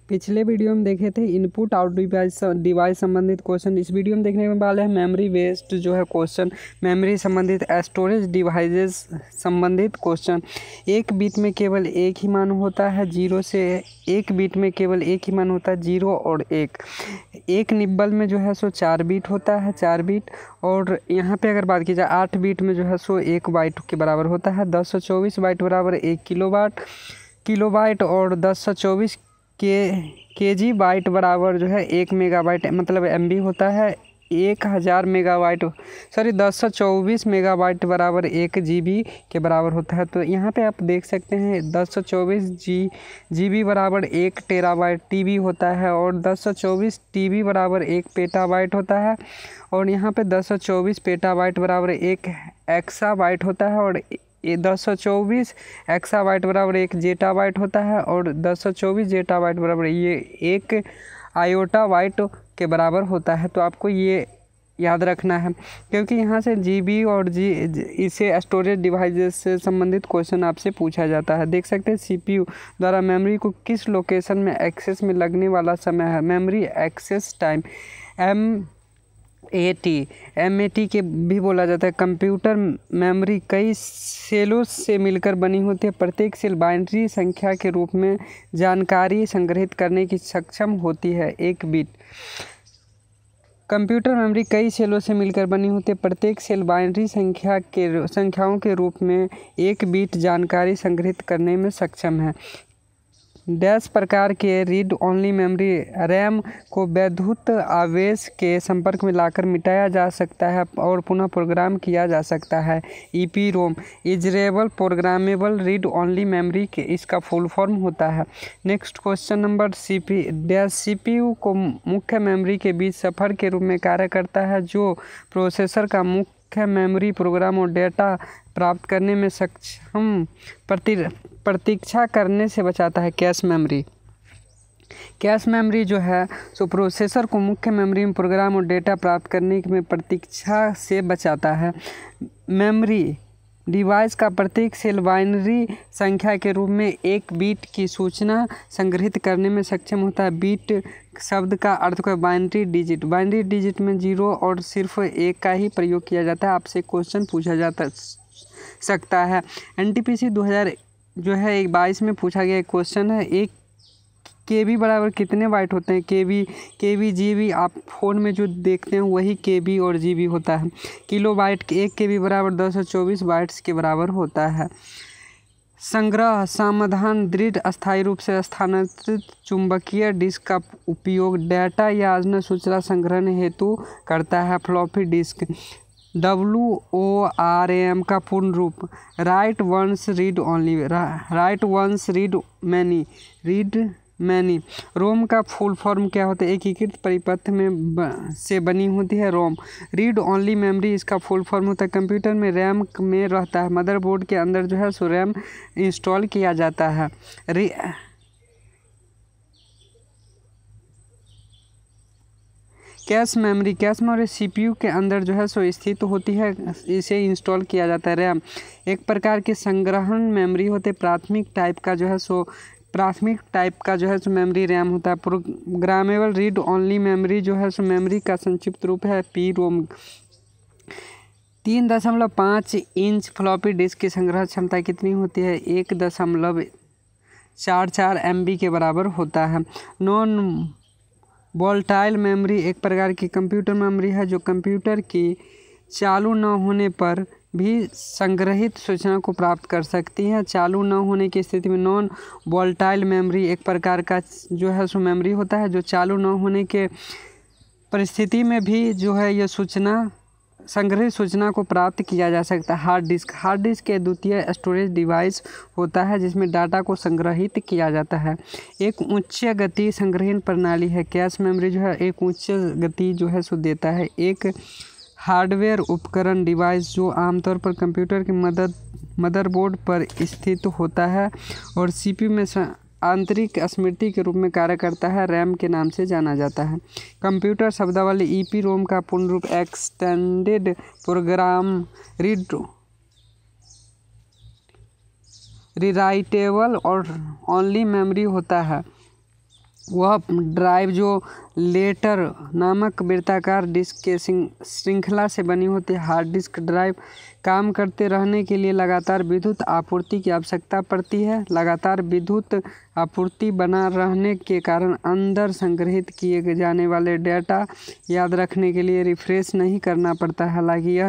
पिछले वीडियो में देखे थे इनपुट आउट डिवाइस संबंधित क्वेश्चन। इस वीडियो में देखने वाले हैं मेमोरी बेस्ड जो है क्वेश्चन, मेमोरी संबंधित स्टोरेज डिवाइसेस संबंधित क्वेश्चन। एक बीट में केवल एक ही मान होता है, जीरो से एक बीट में केवल एक ही मान होता है, जीरो और एक निब्बल में जो है सो 4 बीट होता है, 4 बीट। और यहाँ पे अगर बात की जाए 8 बीट में जो है सो 1 बाइट के बराबर होता है। 1024 बाइट बराबर 1 किलोबाइट और 1024 के जी बाइट बराबर जो है 1 मेगाबाइट मतलब MB होता है। 1000 मेगाबाइट 1024 मेगाबाइट बराबर 1 GB के बराबर होता है। तो यहाँ पे आप देख सकते हैं 1024 GB बराबर 1 टेराबाइट TB होता है और 1024 TB बराबर 1 पेटाबाइट होता है। और यहाँ पे 1024 पेटाबाइट बराबर 1 एक्साबाइट होता है और 1024 एक्साबाइट बराबर 1 जेटाबाइट होता है और 1024 जेटाबाइट बराबर ये 1 आयोटाबाइट के बराबर होता है। तो आपको ये याद रखना है क्योंकि यहाँ से GB और इसे स्टोरेज डिवाइसेस से संबंधित क्वेश्चन आपसे पूछा जाता है। देख सकते हैं CPU द्वारा मेमोरी को किस लोकेशन में एक्सेस में लगने वाला समय है। मेमोरी एक्सेस टाइम MAT के भी बोला जाता है। कंप्यूटर मेमोरी कई सेलों से मिलकर बनी होती है। प्रत्येक सेल बाइनरी संख्या के रूप में जानकारी संग्रहित करने की सक्षम होती है। एक बिट कंप्यूटर मेमोरी कई सेलों से मिलकर बनी होती है। प्रत्येक सेल बाइनरी संख्याओं के रूप में 1 बिट जानकारी संग्रहित करने में सक्षम है। डैश प्रकार के रीड ओनली मेमोरी रैम को वैद्युत आवेश के संपर्क में लाकर मिटाया जा सकता है और पुनः प्रोग्राम किया जा सकता है। EPROM erasable programmable read only memory के इसका फुल फॉर्म होता है। नेक्स्ट क्वेश्चन नंबर CPU को मुख्य मेमोरी के बीच सफ़र के रूप में कार्य करता है जो प्रोसेसर का मुख्य मेमोरी प्रोग्राम और डेटा प्राप्त करने में सक्षम प्रतीक्षा करने से बचाता है। कैश मेमोरी जो है सो प्रोसेसर को मुख्य मेमोरी में प्रोग्राम और डेटा प्राप्त करने में प्रतीक्षा से बचाता है। मेमोरी डिवाइस का प्रत्येक सेल बाइनरी संख्या के रूप में 1 बीट की सूचना संग्रहित करने में सक्षम होता है। बीट शब्द का अर्थ को बाइनरी डिजिट में 0 और सिर्फ 1 का ही प्रयोग किया जाता है। आपसे क्वेश्चन पूछा जाता सकता है। NTPC 2000 जो है 22 में पूछा गया क्वेश्चन है। 1 KB बराबर कितने बाइट होते हैं। KB GB आप फ़ोन में जो देखते हैं वही KB और GB होता है। किलोबाइट 1 KB बराबर 224 बाइट्स के बराबर होता है। संग्रह समाधान दृढ़ अस्थायी रूप से स्थानांतरित चुंबकीय डिस्क का उपयोग डेटा या अन्य सूचना संग्रहण हेतु करता है। फ्लॉपी डिस्क WORM का पूर्ण रूप write once read only, write once read many. ROM का फुल फॉर्म क्या होता है। एकीकृत परिपथ में से बनी होती है रोम। रीड ओनली मेमोरी इसका फुल फॉर्म होता है। कंप्यूटर में रैम में रहता है। मदरबोर्ड के अंदर जो है सो रैम इंस्टॉल किया जाता है। कैश मेमोरी CPU के अंदर जो है सो स्थित होती है, इसे इंस्टॉल किया जाता है। रैम एक प्रकार की संग्रहण मेमोरी होते। प्राथमिक टाइप का जो है सो मेमोरी रैम होता है। प्रोग्रामेबल रीड ओनली मेमोरी जो है सो मेमोरी का संक्षिप्त रूप है PROM। 3.5 इंच फ्लॉपी डिस्क की संग्रह क्षमता कितनी होती है। 1.44 MB के बराबर होता है। नॉन वोलेटाइल मेमोरी एक प्रकार की कंप्यूटर मेमोरी है जो कंप्यूटर की चालू न होने पर भी संग्रहित सूचना को प्राप्त कर सकती है। चालू न होने की स्थिति में नॉन वोलेटाइल मेमोरी एक प्रकार का जो है सो मेमोरी होता है जो चालू न होने के परिस्थिति में भी जो है यह संग्रहित सूचना को प्राप्त किया जा सकता है। हार्ड डिस्क के द्वितीय स्टोरेज डिवाइस होता है जिसमें डाटा को संग्रहित किया जाता है। एक उच्च गति संग्रहण प्रणाली है। कैश मेमोरी जो है एक उच्च गति जो है सो देता है। एक हार्डवेयर उपकरण डिवाइस जो आमतौर पर कंप्यूटर के मदरबोर्ड पर स्थित होता है और CPU में आंतरिक स्मृति के रूप में कार्य करता है। रैम के नाम से जाना जाता है। कंप्यूटर शब्दावली EPROM का पूर्ण रूप एक्सटेंडेड प्रोग्राम रीराइटेबल और ओनली मेमोरी होता है। वह ड्राइव जो लेटर नामक वृत्ताकार डिस्क के श्रृंखला से बनी होती है। हार्ड डिस्क ड्राइव काम करते रहने के लिए लगातार विद्युत आपूर्ति की आवश्यकता पड़ती है। लगातार विद्युत आपूर्ति बना रहने के कारण अंदर संग्रहित किए जाने वाले डेटा याद रखने के लिए रिफ्रेश नहीं करना पड़ता। हालांकि यह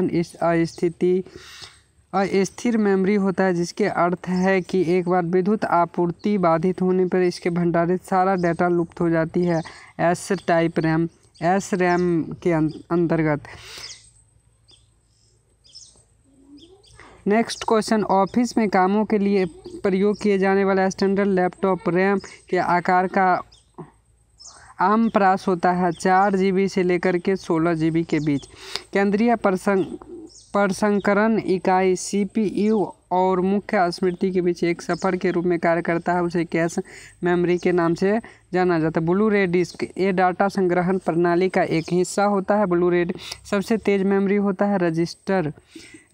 अस्थिर मेमोरी होता है, जिसके अर्थ है कि एक बार विद्युत आपूर्ति बाधित होने पर इसके भंडारित सारा डेटा लुप्त हो जाती है। S type RAM S RAM के अंतर्गत। नेक्स्ट क्वेश्चन, ऑफिस में कामों के लिए प्रयोग किए जाने वाला स्टैंडर्ड लैपटॉप रैम के आकार का आम प्रास होता है 4 GB से लेकर के 16 GB के बीच। केंद्रीय प्रसंस्करण इकाई CPU और मुख्य स्मृति के बीच एक सफ़र के रूप में कार्य करता है, उसे कैश मेमोरी के नाम से जाना जाता है। ब्लू रे डिस्क ये डाटा संग्रहण प्रणाली का एक हिस्सा होता है। ब्लू रे सबसे तेज मेमोरी होता है।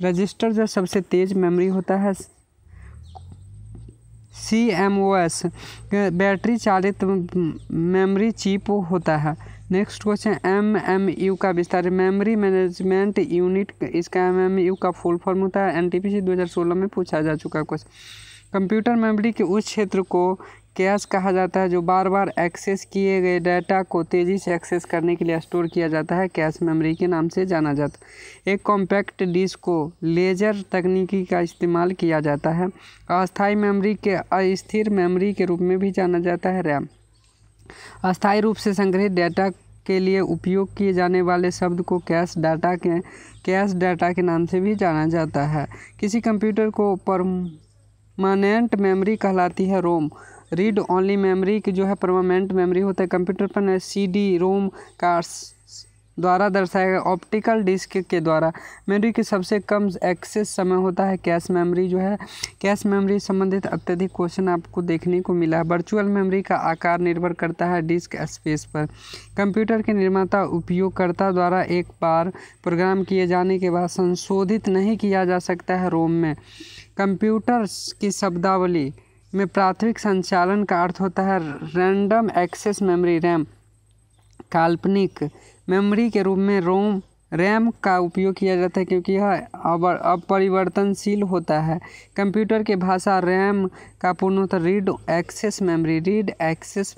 रजिस्टर जो सबसे तेज मेमोरी होता है। CMOS बैटरी चालित मेमोरी चिप होता है। नेक्स्ट क्वेश्चन, MMU का विस्तार मेमोरी मैनेजमेंट यूनिट, इसका MMU का फुल फॉर्म होता है। NTPC 2016 में पूछा जा चुका क्वेश्चन। कंप्यूटर मेमोरी के उस क्षेत्र को कैश कहा जाता है जो बार बार एक्सेस किए गए डेटा को तेज़ी से एक्सेस करने के लिए स्टोर किया जाता है, कैश मेमोरी के नाम से जाना जाता है। एक कॉम्पैक्ट डिस्क को लेजर तकनीकी का इस्तेमाल किया जाता है। अस्थायी मेमोरी के अस्थिर मेमोरी के रूप में भी जाना जाता है। रैम अस्थायी रूप से संग्रहित डेटा के लिए उपयोग किए जाने वाले शब्द को कैश डाटा के नाम से भी जाना जाता है। किसी कंप्यूटर को परमानेंट मेमोरी कहलाती है। रोम रीड ओनली मेमोरी की जो है परमानेंट मेमोरी होता है। कंप्यूटर पर CD रोम का द्वारा दर्शाया गया ऑप्टिकल डिस्क के द्वारा मेमोरी की सबसे कम एक्सेस समय होता है। कैश मेमोरी जो है, कैश मेमोरी संबंधित अत्यधिक क्वेश्चन आपको देखने को मिला है। वर्चुअल मेमोरी का आकार निर्भर करता है डिस्क स्पेस पर। कंप्यूटर के निर्माता उपयोगकर्ता द्वारा एक बार प्रोग्राम किए जाने के बाद संशोधित नहीं किया जा सकता है। रोम में कंप्यूटर की शब्दावली में प्राथमिक संचालन का अर्थ होता है रैंडम एक्सेस मेमोरी। रैम काल्पनिक मेमोरी के रूप में रैम का उपयोग किया जाता है क्योंकि यह अपरिवर्तनशील होता है। कंप्यूटर की भाषा रैम का पूर्ण होता है रीड एक्सेस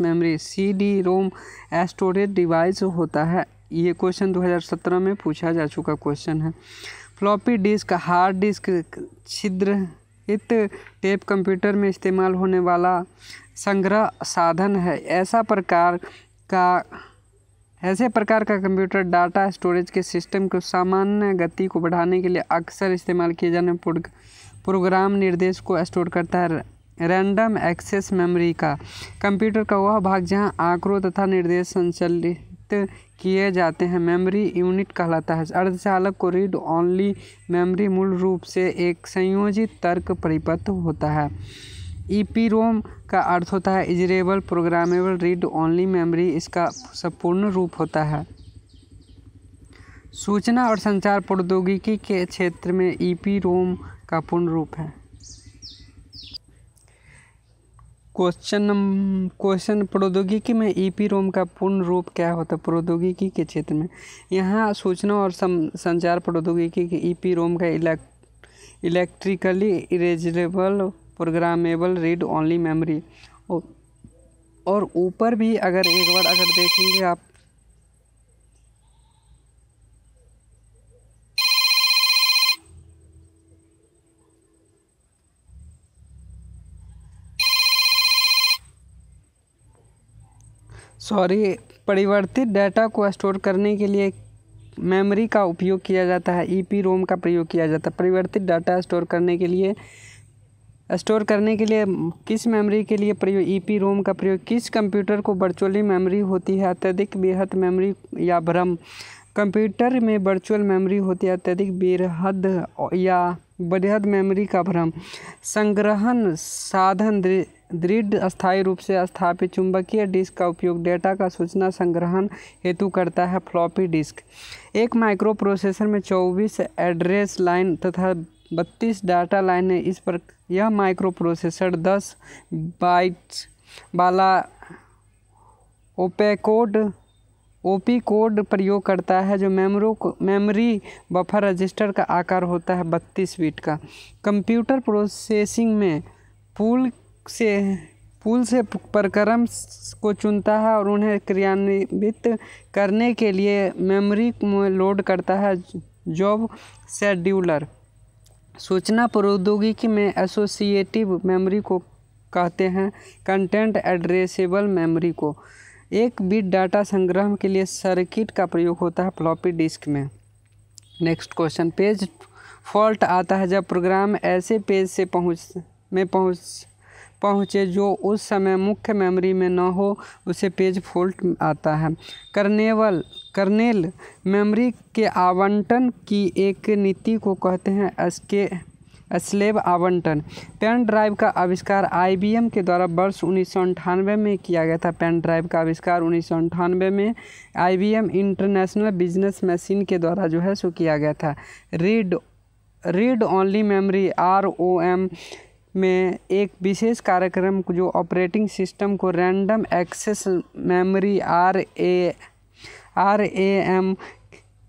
मेमोरी। CD रोम स्टोरेज डिवाइस होता है। ये क्वेश्चन 2017 में पूछा जा चुका क्वेश्चन है। फ्लॉपी डिस्क हार्ड डिस्क छिद्रित टेप कंप्यूटर में इस्तेमाल होने वाला संग्रह साधन है। ऐसे प्रकार का कंप्यूटर डाटा स्टोरेज के सिस्टम को सामान्य गति को बढ़ाने के लिए अक्सर इस्तेमाल किए जाने प्रोग्राम निर्देश को स्टोर करता है। रैंडम एक्सेस मेमोरी का कंप्यूटर का वह भाग जहां आंकड़ों तथा निर्देश संचालित किए जाते हैं मेमोरी यूनिट कहलाता है। अर्धचालक को रीड ओनली मेमोरी मूल रूप से एक संयोजित तर्क परिपथ होता है। EPROM का अर्थ होता है इजरेबल प्रोग्रामेबल रीड ओनली मेमोरी, इसका संपूर्ण रूप होता है। सूचना और संचार प्रौद्योगिकी के क्षेत्र में EPROM का पूर्ण रूप है। क्वेश्चन प्रौद्योगिकी में EPROM का पूर्ण रूप क्या होता है? प्रौद्योगिकी के क्षेत्र में यहाँ सूचना और संचार प्रौद्योगिकी के EPROM का electrically erasable programmable read only memory. और ऊपर भी अगर एक बार अगर देखेंगे आप परिवर्तित डेटा को स्टोर करने के लिए मेमोरी का उपयोग किया जाता है। EPROM का प्रयोग किया जाता है। परिवर्तित डाटा स्टोर करने के लिए किस मेमोरी के लिए प्रयोग EPROM का प्रयोग? किस कंप्यूटर को वर्चुअली मेमोरी होती है? अत्यधिक बृहद मेमोरी या भ्रम? कंप्यूटर में वर्चुअल मेमोरी होती है अत्यधिक बृहद मेमोरी का भ्रम। संग्रहण साधन दृढ़ अस्थायी रूप से स्थापित चुंबकीय डिस्क का उपयोग डेटा का सूचना संग्रहण हेतु करता है। फ्लॉपी डिस्क एक माइक्रो प्रोसेसर में 24 एड्रेस लाइन तथा 32 डाटा लाइन है। इस पर यह माइक्रो प्रोसेसर 10 बाइट्स वाला ओपी कोड प्रयोग करता है जो मेमोरी बफर रजिस्टर का आकार होता है 32 बिट का। कंप्यूटर प्रोसेसिंग में पूल से प्रक्रम को चुनता है और उन्हें क्रियान्वित करने के लिए मेमोरी में लोड करता है जॉब शेड्यूलर। सूचना प्रौद्योगिकी में एसोसिएटिव मेमोरी को कहते हैं कंटेंट एड्रेसेबल मेमोरी को। 1 बिट डाटा संग्रह के लिए सर्किट का प्रयोग होता है फ्लॉपी डिस्क में। नेक्स्ट क्वेश्चन, पेज फॉल्ट आता है जब प्रोग्राम ऐसे पेज से पहुँचे जो उस समय मुख्य मेमोरी में न हो, उसे पेज फॉल्ट आता है। कर्नेल मेमोरी के आवंटन की एक नीति को कहते हैं स्लेव आवंटन। पेन ड्राइव का आविष्कार IBM के द्वारा वर्ष 1998 में किया गया था। पेन ड्राइव का आविष्कार 1998 में IBM इंटरनेशनल बिजनेस मशीन के द्वारा जो है सो किया गया था। रीड ओनली मेमोरी ROM में एक विशेष कार्यक्रम जो ऑपरेटिंग सिस्टम को रैंडम एक्सेस मेमोरी RAM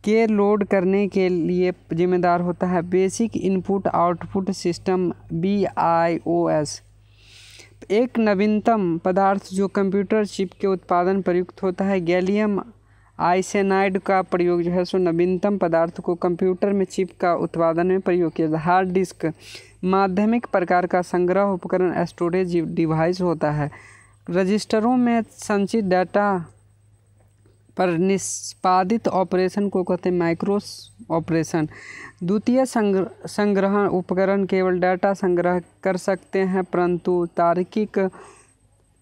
के लोड करने के लिए जिम्मेदार होता है। Basic input output system BIOS एक नवीनतम पदार्थ जो कंप्यूटर चिप के उत्पादन प्रयुक्त होता है। गैलियम आर्सेनाइड का प्रयोग जो है सो नवीनतम पदार्थ को कंप्यूटर में चिप का उत्पादन में प्रयोग किया जाता है। हार्ड डिस्क माध्यमिक प्रकार का संग्रह उपकरण स्टोरेज डिवाइस होता है। रजिस्टरों में संचित डाटा पर निष्पादित ऑपरेशन को कहते हैं माइक्रो ऑपरेशन। द्वितीय संग्रहण उपकरण केवल डाटा संग्रह कर सकते हैं परंतु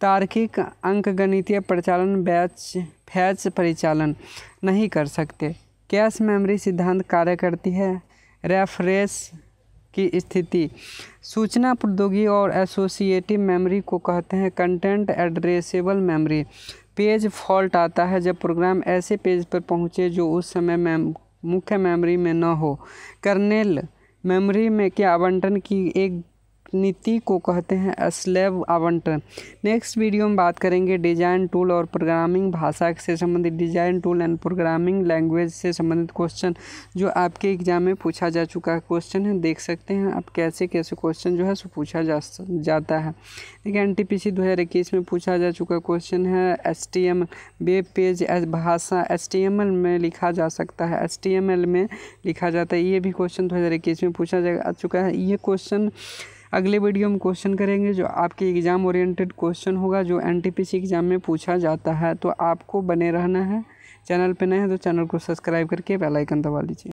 तार्किक अंकगणितीय परिचालन फैच परिचालन नहीं कर सकते। कैश मेमोरी सिद्धांत कार्य करती है रेफरेंस की स्थिति। सूचना प्रौद्योगिकी और एसोसिएटिव मेमोरी को कहते हैं content addressable memory. Page fault आता है जब प्रोग्राम ऐसे पेज पर पहुँचे जो उस समय मुख्य मेमोरी में न हो। कर्नेल मेमोरी में के आवंटन की एक नीति को कहते हैं स्लेव आवंटन। नेक्स्ट वीडियो में बात करेंगे डिज़ाइन टूल और प्रोग्रामिंग भाषा से संबंधित design tool and programming language से संबंधित क्वेश्चन जो आपके एग्जाम में पूछा जा चुका है क्वेश्चन है। देख सकते हैं आप कैसे क्वेश्चन जो है सो पूछा जाता है। देखिए NTPC 2021 में पूछा जा चुका क्वेश्चन है HTML वेब पेज भाषा HTML में लिखा जा सकता है, HTML में लिखा जाता है। ये भी क्वेश्चन 2021 में पूछा जा चुका है। ये क्वेश्चन अगले वीडियो में क्वेश्चन करेंगे जो आपके एग्ज़ाम ओरिएंटेड क्वेश्चन होगा जो NTPC एग्ज़ाम में पूछा जाता है। तो आपको बने रहना है। चैनल पे नए हैं तो चैनल को सब्सक्राइब करके बेल आइकन दबा लीजिए।